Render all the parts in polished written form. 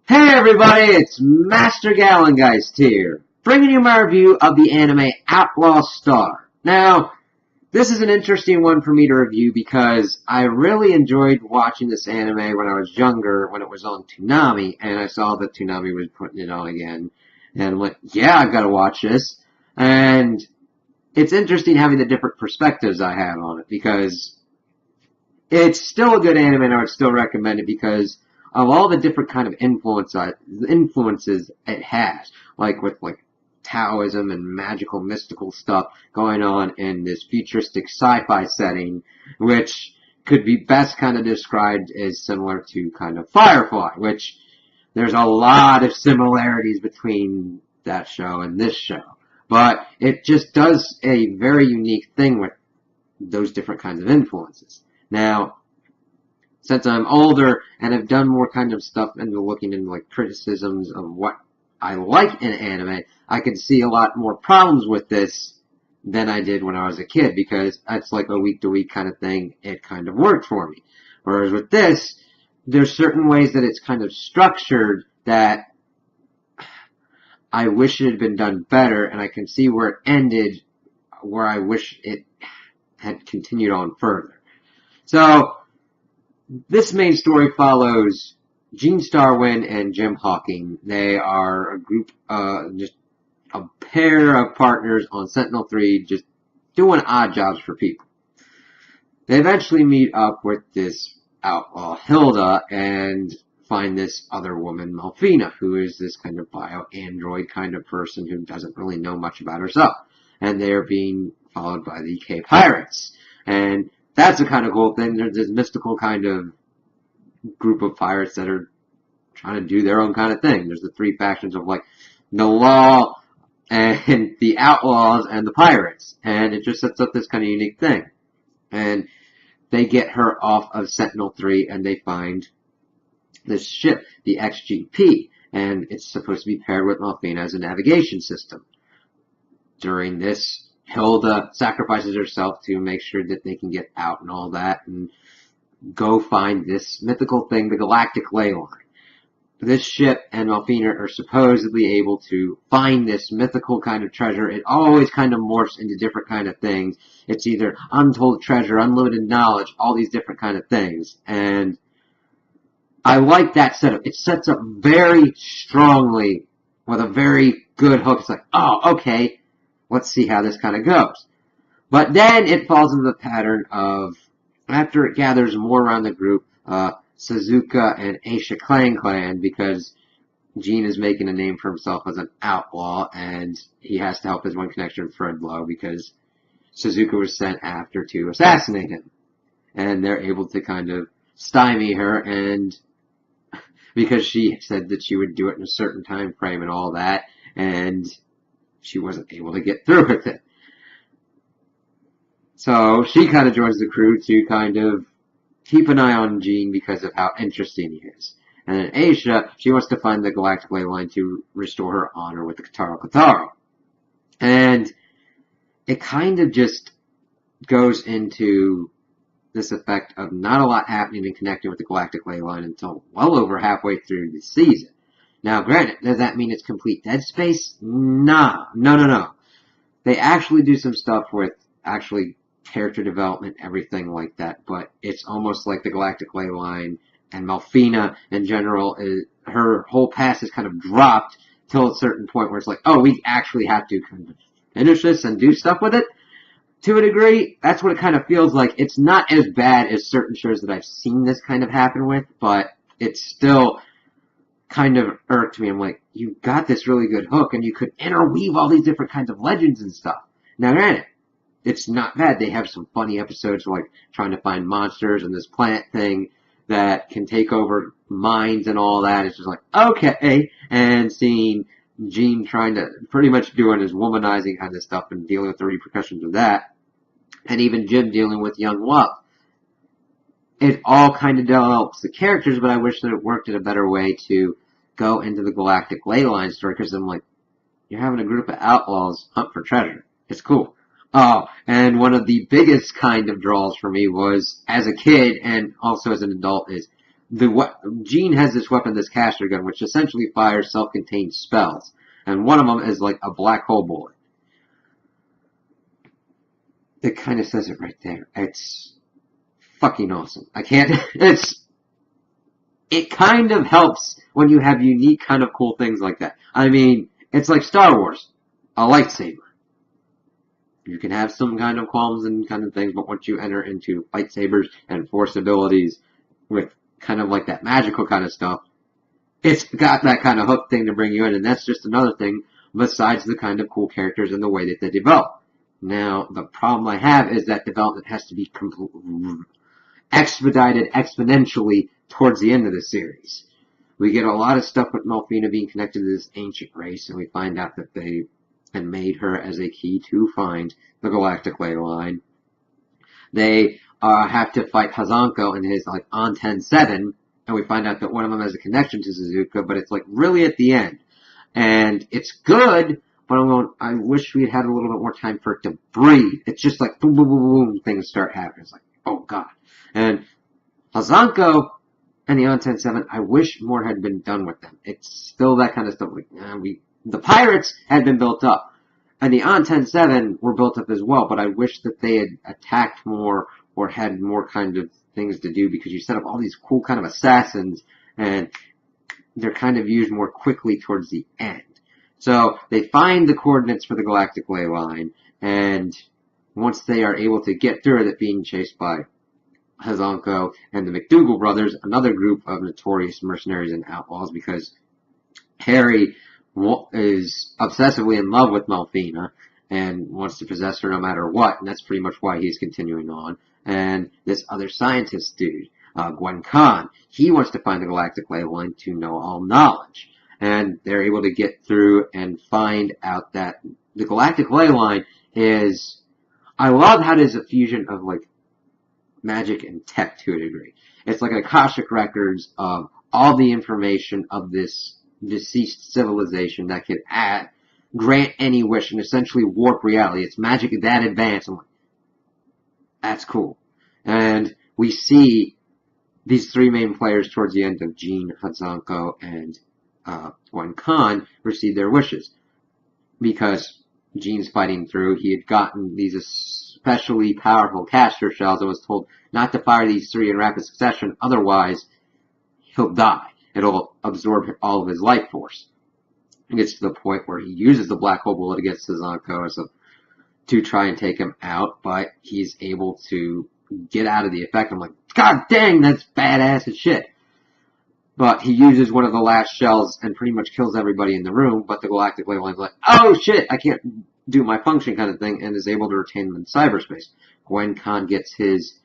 Hey everybody, it's Master Gallengeist here, bringing you my review of the anime Outlaw Star. Now, this is an interesting one for me to review because I really enjoyed watching this anime when I was younger, when it was on Toonami, and I saw that Toonami was putting it on again, and I'm like, yeah, I've got to watch this. And it's interesting having the different perspectives I have on it, because it's still a good anime and I would still recommend it because of all the different kind of influences it has, like with Taoism and magical mystical stuff going on in this futuristic sci-fi setting, which could be best kind of described as similar to kind of Firefly, which there's a lot of similarities between that show and this show. But it just does a very unique thing with those different kinds of influences. Now, since I'm older and have done more kind of stuff into looking into criticisms of what I like in anime, I can see a lot more problems with this than I did when I was a kid, because it's like a week-to-week kind of thing. It kind of worked for me. Whereas with this, there's certain ways that it's kind of structured that I wish it had been done better, and I can see where it ended, where I wish it had continued on further. So, this main story follows Gene Starwin and Jim Hawking. They are a group, just a pair of partners on Sentinel-3, just doing odd jobs for people. They eventually meet up with this outlaw, Hilda, and find this other woman, Malfina, who is this kind of bio-android kind of person who doesn't really know much about herself. And they're being followed by the K-Pirates. And that's a kind of cool thing. There's this mystical kind of group of pirates that are trying to do their own kind of thing. There's the three factions of the law and the outlaws and the pirates. And it just sets up this kind of unique thing. And they get her off of Sentinel-3 and they find this ship, the XGP. And it's supposed to be paired with Malfina as a navigation system. During this, Hilda sacrifices herself to make sure that they can get out and all that and go find this mythical thing, the Galactic Way line. This ship and Malfina are supposedly able to find this mythical kind of treasure. It always kind of morphs into different kind of things. It's either untold treasure, unlimited knowledge, all these different kind of things. And I like that setup. It sets up very strongly with a very good hook. It's like, oh, okay, let's see how this kind of goes. But then it falls into the pattern of, after it gathers more around the group, Suzuka and Aisha Clan, because Gene is making a name for himself as an outlaw, and he has to help his one connection, Fred Lowe, because Suzuka was sent after to assassinate him. And they're able to kind of stymie her, and because she said that she would do it in a certain time frame and all that, and she wasn't able to get through with it. So she kind of joins the crew to kind of keep an eye on Gene because of how interesting he is. And then Aisha, she wants to find the Galactic Way line to restore her honor with the Kataro. And it kind of just goes into this effect of not a lot happening and connecting with the Galactic Way line until well over halfway through the season. Now, granted, does that mean it's complete dead space? No. They actually do some stuff with actually character development, everything like that, but it's almost like the Galactic Way line and Malfina in general, her whole past is kind of dropped till a certain point where it's like, oh, we actually have to kind of finish this and do stuff with it. To a degree, that's what it kind of feels like. It's not as bad as certain shows that I've seen this kind of happen with, but it's still kind of irked me. I'm like, you got this really good hook, and you could interweave all these different kinds of legends and stuff. Now, granted, it's not bad. They have some funny episodes like trying to find monsters and this plant thing that can take over minds and all that. It's just like, okay. And seeing Gene trying to pretty much doing his womanizing kind of stuff and dealing with the repercussions of that. And even Jim dealing with young love. It all kind of develops the characters, but I wish that it worked in a better way to go into the Galactic Ley Line story, because I'm like, you're having a group of outlaws hunt for treasure. It's cool. Oh, and one of the biggest kind of draws for me was, as a kid and also as an adult, is Jean has this weapon, this caster gun, which essentially fires self-contained spells, and one of them is like a black hole bullet. It kind of says it right there. It's fucking awesome. It kind of helps when you have unique kind of cool things like that. I mean, it's like Star Wars, a lightsaber. You can have some kind of qualms and kind of things, but once you enter into lightsabers and force abilities with kind of like that magical kind of stuff, it's got that kind of hook thing to bring you in, and that's just another thing besides the kind of cool characters and the way that they develop. Now, the problem I have is that development has to be expedited exponentially towards the end of the series. We get a lot of stuff with Melfina being connected to this ancient race, and we find out that they had made her as a key to find the Galactic Way line. They have to fight Hazanko and his like Anten 7, and we find out that one of them has a connection to Suzuka, but it's like really at the end. And it's good, but I wish we'd had a little bit more time for it to breathe. It's just like boom, boom, boom, boom, things start happening. It's like, oh god. And Hazanko and the Anten 7, I wish more had been done with them. It's still that kind of stuff. Like, the pirates had been built up, and the Anten 7 were built up as well, but I wish that they had attacked more or had more kind of things to do, because you set up all these cool kind of assassins, and they're kind of used more quickly towards the end. So they find the coordinates for the Galactic Way line, and once they are able to get through it, being chased by Hazanko and the McDougal brothers, another group of notorious mercenaries and outlaws, because Harry is obsessively in love with Melfina and wants to possess her no matter what, and that's pretty much why he's continuing on. And this other scientist dude, Gwen Khan, he wants to find the Galactic Way line to know all knowledge. And they're able to get through and find out that the Galactic Way line is... I love how it is a fusion of, like, magic and tech to a degree. It's like Akashic records of all the information of this deceased civilization that could grant any wish and essentially warp reality. It's magic that advanced. I'm like, that's cool. And we see these three main players towards the end of Jean, Hazanko, and Gwen Khan receive their wishes. Because Jean's fighting through, he had gotten these especially powerful caster shells and was told not to fire these three in rapid succession, otherwise he'll die. It'll absorb all of his life force. It gets to the point where he uses the black hole bullet against Hazanko to try and take him out, but he's able to get out of the effect. I'm like, god dang, that's badass as shit. But he uses one of the last shells and pretty much kills everybody in the room, but the Galactic Way line's like, oh shit, I can't do my function kind of thing, and is able to retain them in cyberspace. Gwen Khan gets his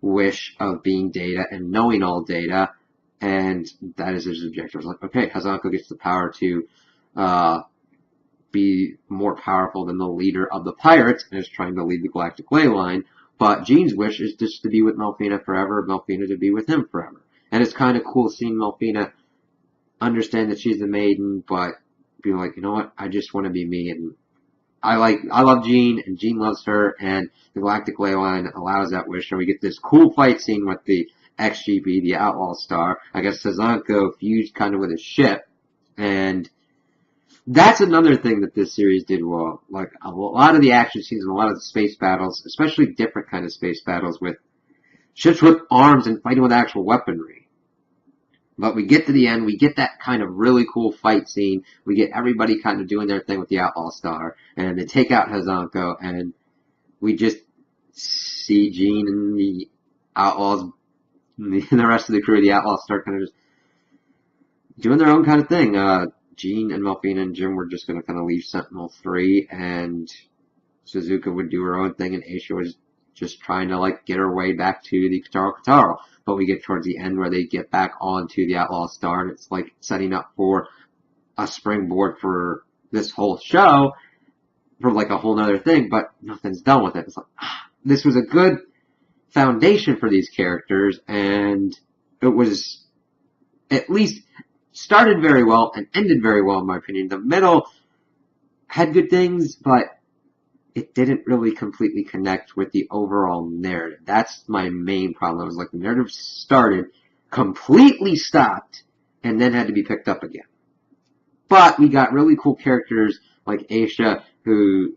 wish of being data and knowing all data, and that is his objective. It's like, okay, Hazanko gets the power to be more powerful than the leader of the pirates, and is trying to lead the Galactic Way line, but Jean's wish is just to be with Melfina forever, Melfina to be with him forever. And it's kind of cool seeing Melfina understand that she's the maiden, but being like, you know what, I just want to be me, and I love Jean, and Jean loves her, and the Galactic Way line allows that wish, and we get this cool fight scene with the XGB, the Outlaw Star. I guess Hazanko fused kind of with his ship, and that's another thing that this series did well. Like, a lot of the action scenes and a lot of the space battles, especially different kind of space battles with ships with arms and fighting with actual weaponry. But we get to the end, we get that kind of really cool fight scene, we get everybody kind of doing their thing with the Outlaw Star, and they take out Hazanko, and we just see Jean and the Outlaws, and the rest of the crew of the Outlaw Star kind of just doing their own kind of thing. Jean and Melfina and Jim were just going to kind of leave Sentinel-3, and Suzuka would do her own thing, and Aisha was just trying to, like, get her way back to the Kataro. But we get towards the end where they get back onto the Outlaw Star, and it's like setting up for a springboard for this whole show, for like a whole nother thing, but nothing's done with it. It's like, this was a good foundation for these characters, and it was at least started very well and ended very well, in my opinion. The middle had good things, but it didn't really completely connect with the overall narrative. That's my main problem. It was like the narrative started, completely stopped and then had to be picked up again. But we got really cool characters like Aisha, who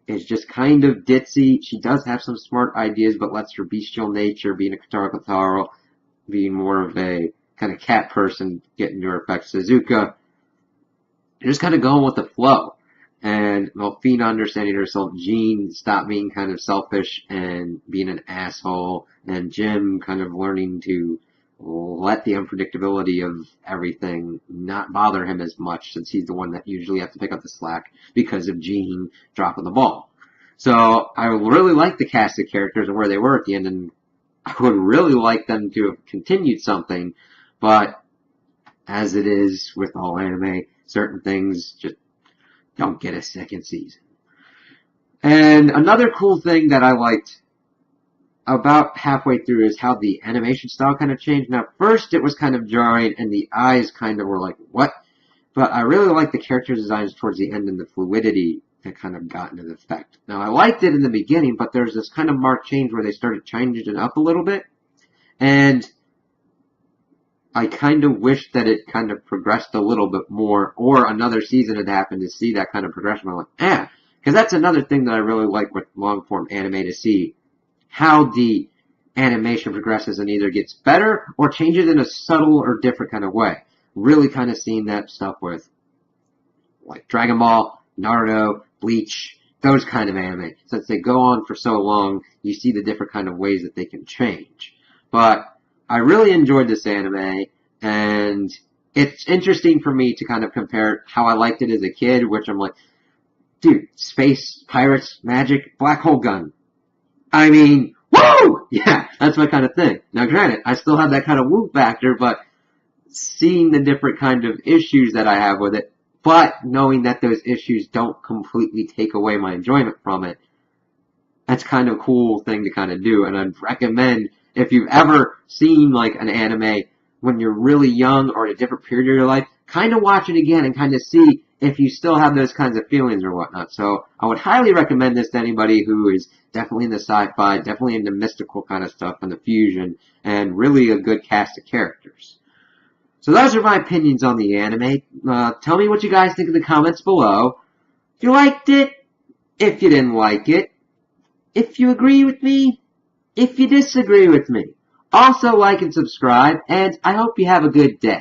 is just kind of ditzy. She does have some smart ideas, but lets her bestial nature, being a Katara, being more of a kind of cat person, get into her effects. Suzuka, just kind of going with the flow. And Melfina understanding herself, Jean stop being kind of selfish and being an asshole, and Jim kind of learning to let the unpredictability of everything not bother him as much, since he's the one that usually has to pick up the slack because of Jean dropping the ball. So I really like the cast of characters and where they were at the end, and I would really like them to have continued something, but as it is with all anime, certain things just don't get a second season. And another cool thing that I liked about halfway through is how the animation style kind of changed. Now, first it was kind of jarring, and the eyes kind of were like, what? But I really liked the character designs towards the end and the fluidity that kind of got into the effect. Now, I liked it in the beginning, but there's this kind of marked change where they started changing it up a little bit. And I kind of wish that it kind of progressed a little bit more, or another season had happened to see that kind of progression. I'm like, because that's another thing that I really like with long-form anime, to see how the animation progresses and either gets better or changes in a subtle or different kind of way. Really kind of seeing that stuff with like Dragon Ball, Naruto, Bleach, those kind of anime. Since they go on for so long, you see the different kind of ways that they can change. But I really enjoyed this anime, and it's interesting for me to kind of compare how I liked it as a kid, which I'm like, dude, space, pirates, magic, black hole gun. I mean, woo! Yeah, that's my kind of thing. Now, granted, I still have that kind of woo factor, but seeing the different kind of issues that I have with it, but knowing that those issues don't completely take away my enjoyment from it, that's kind of a cool thing to kind of do. And I'd recommend, if you've ever seen like an anime when you're really young or at a different period of your life, kind of watch it again and kind of see if you still have those kinds of feelings or whatnot. So I would highly recommend this to anybody who is definitely into sci-fi, definitely into mystical kind of stuff and the fusion, and really a good cast of characters. So those are my opinions on the anime. Tell me what you guys think in the comments below. If you liked it, if you didn't like it, if you agree with me, if you disagree with me. Also like and subscribe, and I hope you have a good day.